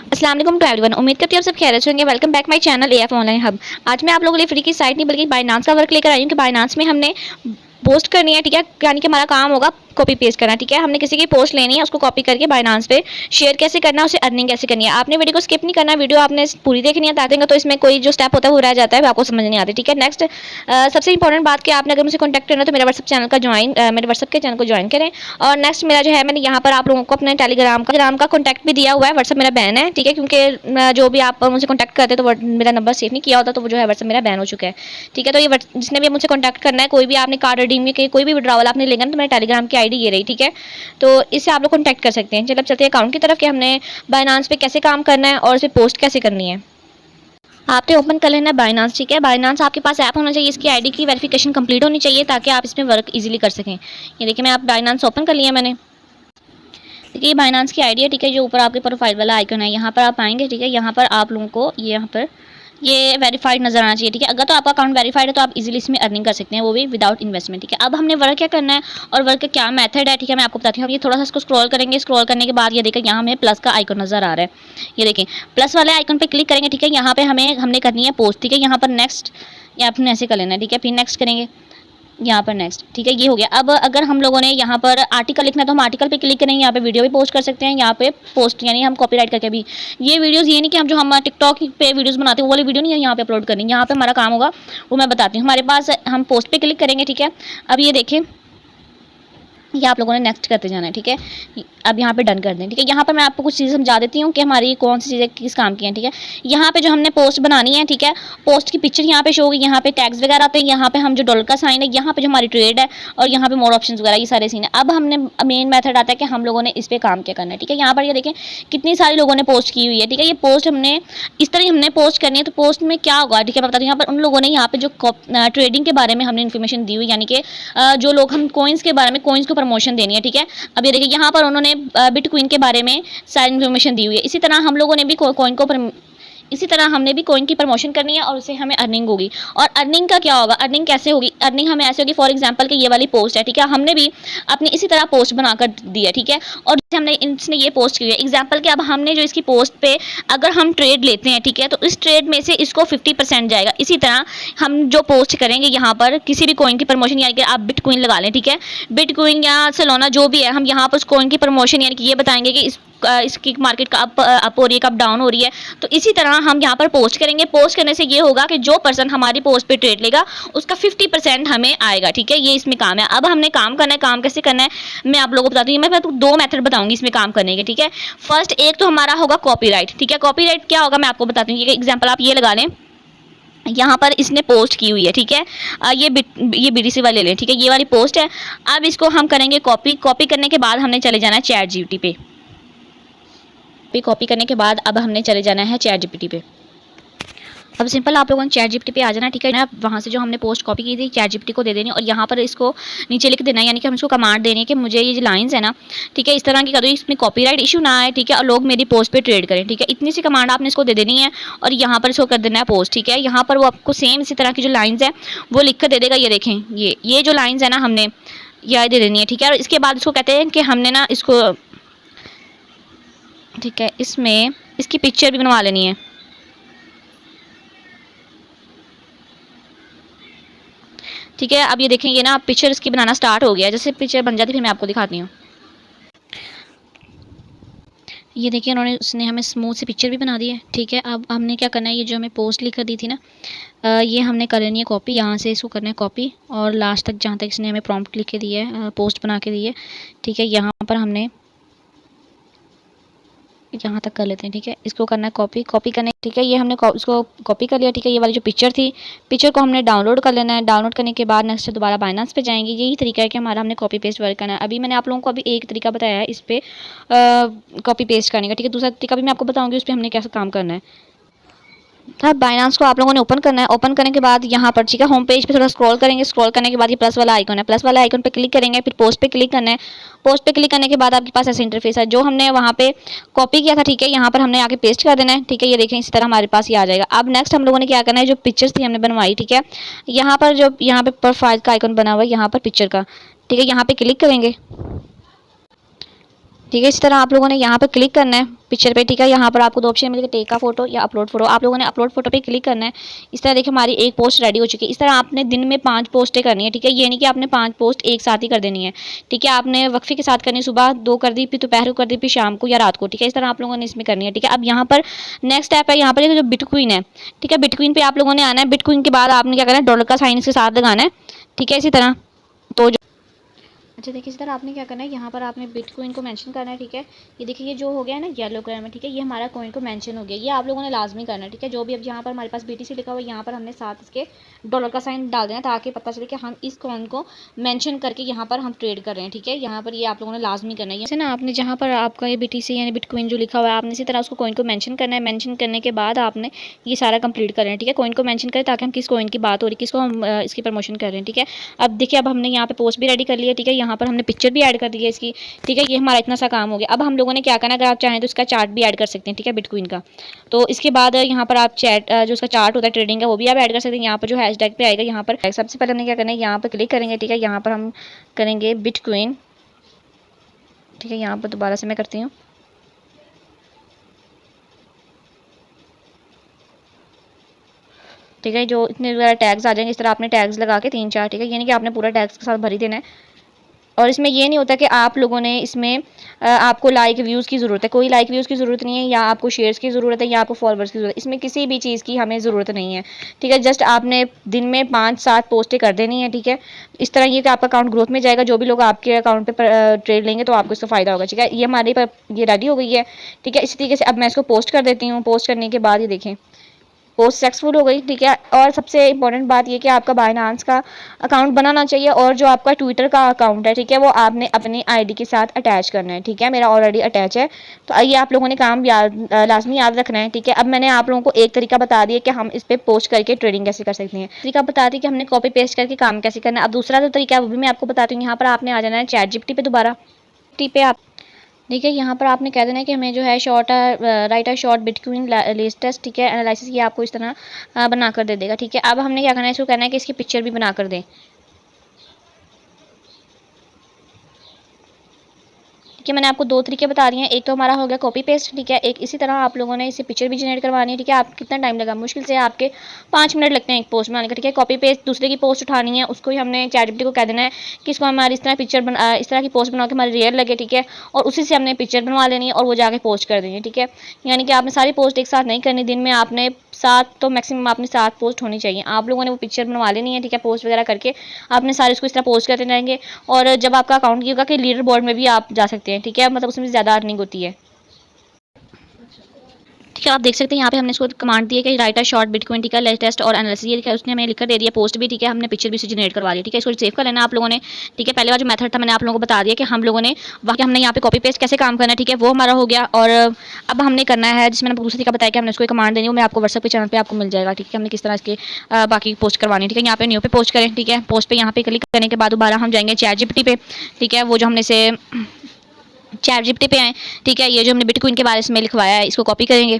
अस्सलाम वालेकुम to everyone. उम्मीद करती हूँ आप सब खैरियत से होंगे। Welcome back my channel AF online hub. आज मैं आप लोगों के लिए फ्री की साइट नहीं बल्कि बाइनांस का वर्क लेकर आई हूँ कि बाइनांस में हमने पोस्ट करनी है, ठीक है। यानी कि हमारा काम होगा कॉपी पेस्ट करना, ठीक है। हमने किसी की पोस्ट लेनी है, उसको कॉपी करके बाइनांस पे शेयर कैसे करना है, उसे अर्निंग कैसे करनी है। आपने वीडियो को स्किप नहीं करना, वीडियो आपने पूरी देखनी है, ताकि तो इसमें कोई जो स्टेप होता है वो रह जाता है, वो आपको समझ नहीं आती, ठीक है। नेक्स्ट सबसे इंपॉर्टेंट बात कि आपने अगर मुझसे कॉन्टैक्ट करना है तो मेरे व्हाट्सअप चैनल का मेरे व्हाट्सअप के चैनल को ज्वाइन करें। और नेक्स्ट मेरा जो है, मैंने यहाँ पर आप लोगों को अपने टेलीग्राम का कॉन्टैक्ट भी दिया हुआ है। व्हाट्सअप मेरा बैन है, ठीक है, क्योंकि जो भी आप मुझसे कॉन्टैक्ट करते तो मेरा नंबर सेव नहीं किया होता, तो वो जो है व्हाट्सअप मेरा बैन हो चुका है, ठीक है। तो ये जिसने भी मुझसे कॉन्टैक्ट करना है, कोई भी आपने कार्ड रिडीम के कोई भी विड्रॉवल आपने लेना तो मेरे टेलीग्राम की आईडी ये रही, ठीक है। तो इससे आप लोग कॉन्टैक्ट कर सकते हैं। चलो अब चलते हैं अकाउंट की तरफ कि हमने बाइनांस पे कैसे काम करना है और इसे पोस्ट कैसे करनी है। आपने ओपन कर लेना है बाइनांस, ठीक है। बाइनांस आपके पास ऐप होना चाहिए, इसकी आईडी की वेरिफिकेशन कंप्लीट होनी चाहिए ताकि आप इसमें वर्क इजीली कर सकें। ये देखिए, मैं आप बाइनांस ओपन कर लिया मैंने। देखिए, ये बाइनांस की आईडी है, ठीक है। जो ऊपर आपके प्रोफाइल वाला आइकन है, यहाँ पर आप आएंगे, ठीक है। यहाँ पर आप लोगों को यहाँ पर ये वेरीफाइड नजर आना चाहिए, ठीक है। अगर तो आपका अकाउंट वेरीफाइड है तो आप इजीली इसमें अर्निंग कर सकते हैं, वो भी विदाउट इन्वेस्टमेंट, ठीक है। अब हमने वर्क क्या करना है और वर्क का क्या मेथड है, ठीक है, मैं आपको बताती हूँ। अब ये थोड़ा सा इसको स्क्रॉल करेंगे, स्क्रॉल करने के बाद ये देखिए यहाँ हमें प्लस का आइकन नजर आ रहा है। ये देखें, प्लस वाले आइकन पे क्लिक करेंगे, ठीक है। यहाँ पे हमने करनी है पोस्ट, ठीक है। यहाँ पर नेक्स्ट या आपने ऐसे कर लेना है, ठीक है। फिर नेक्स्ट करेंगे, यहाँ पर नेक्स्ट, ठीक है। ये हो गया। अब अगर हम लोगों ने यहाँ पर आर्टिकल लिखना है तो हम आर्टिकल पे क्लिक करेंगे। यहाँ पे वीडियो भी पोस्ट कर सकते हैं, यहाँ पे पोस्ट यानी हम कॉपीराइट करके भी ये वीडियोस, ये नहीं कि हम टिकटॉक पे वीडियोस बनाते हैं वो वाली वीडियो नहीं है यहाँ पे अपलोड करनी। यहाँ पे हमारा काम होगा वो मैं बताती हूँ। हमारे पास हम पोस्ट पे क्लिक करेंगे, ठीक है। अब ये देखें, ये आप लोगों ने नेक्स्ट करते जाना है, ठीक है। अब यहाँ पे डन कर दें, ठीक है। यहाँ पर मैं आपको कुछ चीज़ें समझा देती हूँ कि हमारी कौन सी चीज़ें किस काम की हैं, ठीक है। यहाँ पे जो हमने पोस्ट बनानी है, ठीक है, पोस्ट की पिक्चर यहाँ पे शो होगी, यहाँ पे टैग्स वगैरह आते हैं, यहाँ पे हम जो डॉलर का साइन है, यहाँ पे जो हमारी ट्रेड है, और यहाँ पे मोर ऑप्शन वगैरह, ये सारे सीन है। अब हमने मेन मेथड आता है कि हम लोगों ने इस पर काम क्या करना है, ठीक है। यहाँ पर ये देखें कितनी सारे लोगों ने पोस्ट की हुई है, ठीक है। ये पोस्ट हमने इस तरह हमने पोस्ट करनी है, तो पोस्ट में क्या होगा, ठीक है, मैं बताती हूँ। यहाँ पर उन लोगों ने यहाँ पे जो ट्रेडिंग के बारे में हमने इन्फॉर्मेशन दी हुई, यानी कि जो लोग हम कॉइन्स के बारे में, कॉइन्स को प्रमोशन देनी है, ठीक है। अब ये देखिए, यहाँ पर उन्होंने बिटकॉइन के बारे में सारी इन्फॉर्मेशन दी हुई है। इसी तरह हम लोगों ने भी कॉइन को इसी तरह हमने भी कॉइन की प्रमोशन करनी है और उससे हमें अर्निंग होगी। और अर्निंग का क्या होगा, अर्निंग कैसे होगी, अर्निंग हमें ऐसे होगी, फॉर एग्जांपल कि ये वाली पोस्ट है, ठीक है। हमने भी अपनी इसी तरह पोस्ट बनाकर दी है, ठीक है। और जैसे हमने इसने ये पोस्ट की है एग्जांपल कि अब हमने जो इसकी पोस्ट पे अगर हम ट्रेड लेते हैं, ठीक है, तो इस ट्रेड में से इसको 50% जाएगा। इसी तरह हम जो पोस्ट करेंगे यहाँ पर किसी भी कॉइन की प्रमोशन, यानी कि आप बिटकॉइन लगा लें, ठीक है, बिटकॉइन या सोलाना जो भी है, हम यहाँ पर उस कॉइन की प्रमोशन यानी कि ये बताएंगे कि इसकी मार्केट का अप हो रही है, कब डाउन हो रही है। तो इसी तरह हम यहाँ पर पोस्ट करेंगे। पोस्ट करने से ये होगा कि जो पर्सन हमारी पोस्ट पे ट्रेड लेगा उसका 50% हमें आएगा, ठीक है। ये इसमें काम है। अब हमने काम करना है, काम कैसे करना है मैं आप लोगों को बताती हूँ। मैं दो मेथड बताऊंगी इसमें काम करने के, ठीक है। फर्स्ट एक तो हमारा होगा कॉपीराइट, ठीक है। कॉपीराइट क्या होगा मैं आपको बताती हूँ। एग्जाम्पल आप ये लगा लें, यहाँ पर इसने पोस्ट की हुई है, ठीक है। ये बीडीसी वाले लें, ठीक है, ये वाली पोस्ट है। अब इसको हम करेंगे कॉपी। कॉपी करने के बाद हमने चले जाना है चैट जीपीटी पे। कॉपी करने के बाद अब हमने चले जाना है चैट जीपीटी पे। अब सिंपल आप लोगों ने चैट जीपीटी पे आ जाना, ठीक है ना। वहाँ से जो हमने पोस्ट कॉपी की थी चैट जीपीटी को दे देनी और यहाँ पर इसको नीचे लिख देना, यानी कि हम इसको कमांड देनी है कि मुझे ये जो लाइंस है ना, ठीक है, इस तरह की कर दो, इसमें कॉपीराइट इशू ना आए, ठीक है, और लोग मेरी पोस्ट पे ट्रेड करें, ठीक है। इतनी सी कमांड आपने इसको दे देनी है और यहाँ पर इसको कर देना है पोस्ट, ठीक है। यहाँ पर वो आपको सेम इसी तरह की जो लाइन्स है वो लिख कर दे देगा। ये देखें, ये जो लाइन्स है ना हमने यह दे देनी है, ठीक है। और इसके बाद इसको कहते हैं कि हमने ना इसको, ठीक है, इसमें इसकी पिक्चर भी बनवा लेनी है, ठीक है। अब ये देखेंगे ना, पिक्चर इसकी बनाना स्टार्ट हो गया। जैसे पिक्चर बन जाती फिर मैं आपको दिखाती हूँ। ये देखिए उसने हमें स्मूथ से पिक्चर भी बना दी है, ठीक है। अब हमने क्या करना है, ये जो हमें पोस्ट लिख कर दी थी ना, ये हमने कर लेनी है कॉपी। यहाँ से इसको करना है कॉपी और लास्ट तक जहाँ तक इसने हमें प्रॉम्प्ट लिख के दी है, पोस्ट बना के दी है, ठीक है। यहाँ पर हमने यहाँ तक कर लेते हैं, ठीक है। इसको करना है कॉपी। कॉपी करने, ठीक है, ये हमने इसको कॉपी कर लिया, ठीक है। ये वाली जो पिक्चर थी, पिक्चर को हमने डाउनलोड कर लेना है। डाउनलोड करने के बाद नेक्स्ट दोबारा बाइनांस पे जाएंगे। यही तरीका है कि हमारा हमने कॉपी पेस्ट वर्क करना है। अभी मैंने आप लोगों को अभी एक तरीका बताया है इस पर कॉपी पेस्ट करने का, ठीक है। दूसरा तरीका भी मैं आपको बताऊँगी उस पर हमने कैसे काम करना है। था बाइनांस को आप लोगों ने ओपन करना है। ओपन करने के बाद यहाँ पर, ठीक है, होम पेज पे थोड़ा स्क्रॉल करेंगे। स्क्रॉल करने के बाद ये प्लस वाला आइकन है, प्लस वाला आइकन पे क्लिक करेंगे। फिर पोस्ट पे क्लिक करना है। पोस्ट पे क्लिक करने के बाद आपके पास ऐसा इंटरफेस है जो हमने वहाँ पे कॉपी किया था, ठीक है। यहाँ पर हमने आके पेस्ट कर देना है, ठीक है। ये देखें इसी तरह हमारे पास ये आ जाएगा। अब नेक्स्ट हम लोगों ने क्या करना है, जो पिक्चर्स थी हमने बनवाई, ठीक है, यहाँ पर जो यहाँ पे प्रोफाइल का आइकन बना हुआ है, यहाँ पर पिक्चर का, ठीक है, यहाँ पे क्लिक करेंगे। ठीक है। इस तरह आप लोगों ने यहाँ पर क्लिक करना है पिक्चर पे। ठीक है, यहाँ पर आपको दो ऑप्शन मिलेंगे, टेक का फोटो या अपलोड फोटो। आप लोगों ने अपलोड फोटो पे क्लिक करना है। इस तरह देखिए हमारी एक पोस्ट रेडी हो चुकी है। इस तरह आपने दिन में 5 पोस्टें करनी है। ठीक है, ये नहीं कि आपने 5 पोस्ट एक साथ ही कर देनी है। ठीक है, आपने वक्फे के साथ करनी, सुबह 2 कर दी, फिर दोपहर को कर दी, फिर शाम को या रात को। ठीक है, इस तरह आप लोगों ने इसमें करनी है। ठीक है, अब यहाँ पर नेक्स्ट स्टेप है, यहाँ पर जो बिटकॉइन है। ठीक है, बिटकॉइन पे आप लोगों ने आना है। बिटकॉइन के बाद आपने क्या करना है, डॉलर का साइन इसके साथ लगाना है। ठीक है, इसी तरह तो अच्छा देखिए, इस तरह आपने क्या करना है, यहाँ पर आपने बिटकॉइन को मेंशन करना है। ठीक है, ये देखिए ये जो हो गया है ना येलो कलर में। ठीक है, ये हमारा कॉइन को मेंशन हो गया। ये आप लोगों ने लाजमी करना है। ठीक है, जो भी अब यहाँ पर हमारे पास बीटीसी लिखा हुआ है, यहाँ पर हमने साथ इसके डॉलर का साइन डाल देना, ताकि पता चले कि हम इस कॉइन को मेंशन करके यहाँ पर हम ट्रेड कर रहे हैं। ठीक है, यहाँ पर ये आप लोगों ने लाजमी करना है। जैसे ना आपने जहाँ पर आपका ये बीटीसी यानी बिटकॉइन जो लिखा हुआ है, आपने इसी तरह उसको कॉइन को मेंशन करना है। मेंशन करने के बाद आपने ये सारा कंप्लीट कर रहे हैं। ठीक है, कॉइन को मेंशन करें ताकि हम किस कॉइन की बात हो रही है, किसको हम इसकी प्रमोशन कर रहे हैं। ठीक है, अब देखिए अब हमने यहाँ पे पोस्ट भी रेडी कर लिया। ठीक है, यहाँ पर हमने पिक्चर भी ऐड कर दी है इसकी। ठीक है, ये हमारा इतना सा काम हो गया। अब हम लोगों ने क्या करना है, अगर आप चाहें तो इसका चार्ट भी ऐड कर सकते हैं। ठीक है, बिटकॉइन का। तो इसके बाद यहाँ पर आप चैट जो उसका चार्ट होता है ट्रेडिंग का, वो भी आप ऐड कर सकते हैं। यहाँ पर जो हैशटैग पे आएगा, यहाँ पर सबसे पहले हमने क्या करना है, यहाँ पर क्लिक करेंगे। ठीक है, यहाँ पर हम करेंगे बिटकॉइन। ठीक है, यहाँ पर दोबारा से मैं करती हूँ। ठीक है, जो इतने वगैरह टैग्स आ जाएंगे, इस तरह आपने टैग्स लगा के 3-4। ठीक है, यानी कि आपने पूरा टैग्स के साथ भर ही देना है। और इसमें ये नहीं होता कि आप लोगों ने इसमें आपको लाइक व्यूज़ की ज़रूरत है, कोई लाइक व्यूज़ की ज़रूरत नहीं है, या आपको शेयर्स की ज़रूरत है, या आपको फॉलोअर्स की ज़रूरत है। इसमें किसी भी चीज़ की हमें ज़रूरत नहीं है। ठीक है, जस्ट आपने दिन में 5-7 पोस्टें कर देनी है। ठीक है, इस तरह ये कि आपका अकाउंट ग्रोथ में जाएगा। जो भी लोग आपके अकाउंट पे ट्रेड लेंगे तो आपको इसका फ़ायदा होगा। ठीक है, ये हमारी ये रेडी हो गई है। ठीक है, इसी तरीके से अब मैं इसको पोस्ट कर देती हूँ। पोस्ट करने के बाद ये देखें पोस्ट सक्सेसफुल हो गई। ठीक है, और सबसे इंपॉर्टेंट बात ये कि आपका बाइनांस का अकाउंट बनाना चाहिए, और जो आपका ट्विटर का अकाउंट है, ठीक है, वो आपने अपनी आईडी के साथ अटैच करना है। ठीक है, मेरा ऑलरेडी अटैच है, तो ये आप लोगों ने काम लाजमी याद रखना है। ठीक है, अब मैंने आप लोगों को एक तरीका बता दिया कि हम इस पर पोस्ट करके ट्रेडिंग कैसे कर सकते हैं। तरीका बता दी कि हमने कॉपी पेस्ट करके काम कैसे करना है। अब दूसरा जो तरीका है वो भी मैं आपको बताती हूँ। यहाँ पर आपने आ जाना है चैट जीपीटी पे दोबारा। पे आप देखिए यहाँ पर आपने कह देना है कि हमें जो है short right short bitcoin latest. ठीक है, एनालिसिस ये आपको इस तरह बना कर दे देगा। ठीक है, अब हमने क्या करना है, इसको कहना है कि इसकी पिक्चर भी बना कर दें। कि मैंने आपको 2 तरीके बता दिए हैं। एक तो हमारा हो गया कॉपी पेस्ट। ठीक है, एक इसी तरह आप लोगों ने इसे पिक्चर भी जनरेट करवानी है। ठीक है, आप कितना टाइम लगा, मुश्किल से आपके 5 मिनट लगते हैं एक पोस्ट बनाने का। ठीक है, कॉपी पेस्ट दूसरे की पोस्ट उठानी है, उसको ही हमने चैटजीपीटी को कह देना है कि इसको हमारी इस तरह इस तरह की पोस्ट बना के हमारी रियल लगे। ठीक है, और उसी से हमने पिक्चर बनवा लेनी है और वो जाके पोस्ट कर देनी है। ठीक है, यानी कि आपने सारी पोस्ट एक साथ नहीं करनी, दिन में आपने 7 तो मैक्सिमम आपने 7 पोस्ट होनी चाहिए। आप लोगों ने वो पिक्चर बनवा लेनी है। ठीक है, पोस्ट वगैरह करके आपने सारे उसको इस तरह पोस्ट करते रहेंगे। और जब आपका अकाउंट ये होगा कि लीडर बोर्ड में भी आप जा सकते हैं। ठीक है, मतलब उसमें ज़्यादा अर्निंग होती है। ठीक है, आप देख सकते हैं यहाँ पे हमने इसको कमांड दी है कि राइट अ शॉर्ट बिटकॉइन। ठीक है, लेटेस्ट और एनालिसिस, ये लिखा है उसने हमें लिखकर दे दिया पोस्ट भी। ठीक है, हमने पिक्चर भी इसे जनरेट करवा दी। ठीक है, इसको सेव कर लेना आप लोगों ने। ठीक है, पहले वाला जो मेथड था मैंने आप लोगों को बता दिया कि हम लोगों ने वहाँ हमने यहाँ पे कॉपी पेस्ट कैसे काम करना है। ठीक है, वो हमारा हो गया। और अब हमने करना है जिसमें मैंने दूसरा तरीका बताया कि हमने उसको कमांड देनी है, वो मैं आपको व्हाट्सएप के चैनल पर आपको मिल जाएगा। ठीक है, हमने किस तरह इसके बाकी पोस्ट करवानी है। ठीक है, यहाँ पे न्यू पे पोस्ट करें। ठीक है, पोस्ट पे यहाँ पे क्लिक करने के बाद दोबारा हम जाएंगे चैट जीपीटी पे। ठीक है, वो जो हमने से चैट जीपीटी पे आए। ठीक है, ये जो हमने बिटकॉइन के बारे में लिखवाया है इसको कॉपी करेंगे।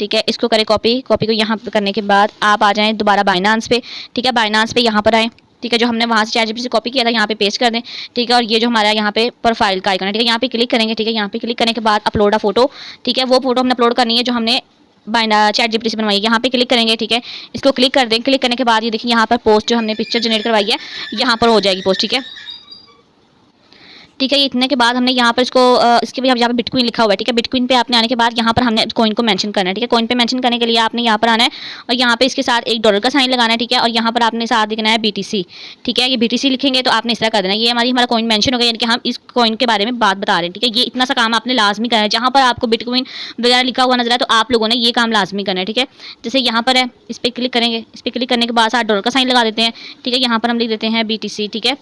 ठीक है, इसको करें कॉपी। कॉपी को यहाँ पे करने के बाद आप आ जाएं दोबारा बाइनांस पे। ठीक है, बाइनांस पे यहाँ पर आएँ। ठीक है, जो हमने वहाँ से चैटजीपीटी से कॉपी किया था यहाँ पे पेस्ट कर दें। ठीक है, और ये जो हमारा यहाँ पे प्रोफाइल का आइकन है, ठीक है, यहाँ पे क्लिक करेंगे। ठीक है, यहाँ पे क्लिक करने के बाद अपलोड अ फोटो। ठीक है, वो फोटो हमने अपलोड करनी है जो हमने चैट जीपीटी से बनवाई है। यहाँ पे क्लिक करेंगे। ठीक है, इसको क्लिक कर दें। क्लिक करने के बाद ये देखिए यहाँ पर पोस्ट जो हमने पिक्चर जनरेट करवाई है यहाँ पर हो जाएगी पोस्ट। ठीक है, ठीक है, ये इतने के बाद हमने यहाँ पर इसको इसके भी यहाँ पे बिटकॉइन लिखा हुआ है। ठीक है, बिटकॉइन पे आपने आने के बाद यहाँ पर हमने कॉइन को मेंशन करना है। ठीक है, कॉइन पे मेंशन करने के लिए आपने यहाँ पर आना है और यहाँ पे इसके साथ एक डॉलर का साइन लगाना है। ठीक है, और यहाँ पर आपने साथ लिखना है बीटीसी। ठीक है, ये बीटीसी लिखेंगे तो आपने इस तरह कर देना है। ये हमारा कॉइन मेंशन हो गया, यानी कि हम इस कॉइन के बारे में बात बता रहे हैं। ठीक है, ये इतना सा काम आपने लाजमी करना है। जहाँ पर आपको बिटकॉइन वगैरह लिखा हुआ नजर आए तो आप लोगों ने ये काम लाजमी करना है। ठीक है, जैसे यहाँ पर है, इस पर क्लिक करेंगे। इस पर क्लिक करने के बाद साथ डॉलर का साइन लगा देते हैं। ठीक है, यहाँ पर हम लिख देते हैं बीटीसी। ठीक है,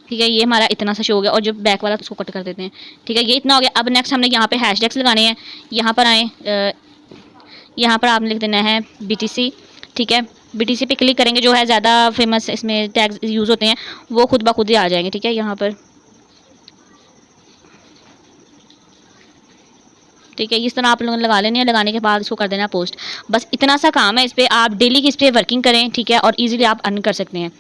ठीक है, ये हमारा इतना सा शो हो गया और जो बैक वाला तो उसको कट कर देते हैं। ठीक है, ये इतना हो गया। अब नेक्स्ट हमने यहाँ पे हैशटैग्स लगाने हैं। यहाँ पर आए, यहाँ पर आपने लिख देना है बीटीसी। ठीक है, बीटीसी पे क्लिक करेंगे। जो है ज़्यादा फेमस इसमें टैग्स यूज़ होते हैं वो खुद ब खुद ही आ जाएंगे। ठीक है, यहाँ पर ठीक है, इस तरह आप लोगों ने लगा लेने हैं। लगाने के बाद इसको कर देना पोस्ट। बस इतना सा काम है इस पर। आप डेली की इस पर वर्किंग करें। ठीक है, और ईजिली आप अर्न कर सकते हैं।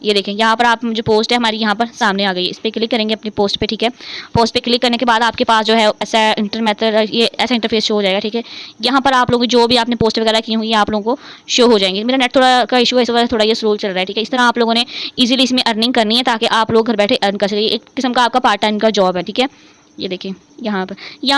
ये देखें यहाँ पर आप जो पोस्ट है हमारी यहाँ पर सामने आ गई है। इस पर क्लिक करेंगे अपनी पोस्ट पे, ठीक है। पोस्ट पे क्लिक करने के बाद आपके पास जो है ऐसा इंटर मेथड, ये ऐसा इंटरफेस शो हो जाएगा, ठीक है। यहाँ पर आप लोग जो भी आपने पोस्ट वगैरह की हुई आप लोगों को शो हो जाएंगे। मेरा नेट थोड़ा का इशू है, इस वजह से थोड़ा ये स्लो चल रहा है, ठीक है। इस तरह आप लोगों ने ईजिली इसमें अर्निंग करनी है ताकि आप लोग घर बैठे अर्न कर सकें। एक किस्म का आपका पार्ट टाइम का जॉब है, ठीक है। ये देखिए यहाँ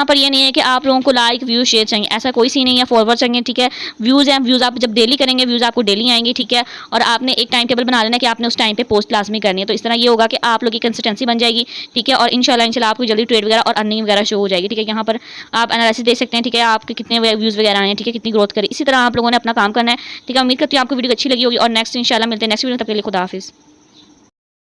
पर ये नहीं है कि आप लोगों को लाइक व्यूज शेयर चाहिए, ऐसा कोई सी नहीं है। फॉरवर्ड चाहिए, ठीक है। व्यूज़ हैं, व्यूज़ आप जब डेली करेंगे व्यूज़ आपको डेली आएंगे, ठीक है। और आपने एक टाइम टेबल बना लेना कि आपने उस टाइम पे पोस्ट लाजमी करनी है। तो इस तरह ये होगा कि आप लोग की कंसिस्टेंसी बन जाएगी, ठीक है। और इंशाल्लाह आपको जल्दी ट्रेड वगैरह और अर्निंग वगैरह शो हो जाएगी, ठीक है। यहाँ पर आप एनालिसिस देख सकते हैं, ठीक है। आपके कितने व्यूज़ वगैरह आए हैं, ठीक है, कितनी ग्रोथ करी। इसी तरह आप लोगों ने अपना काम करना है, ठीक है। उम्मीद करती हूँ आपको वीडियो अच्छी लगी होगी और नेक्स्ट इंशाल्लाह मिलते हैं नेक्स्ट वीडियो। तब के लिए खुदा हाफिज़।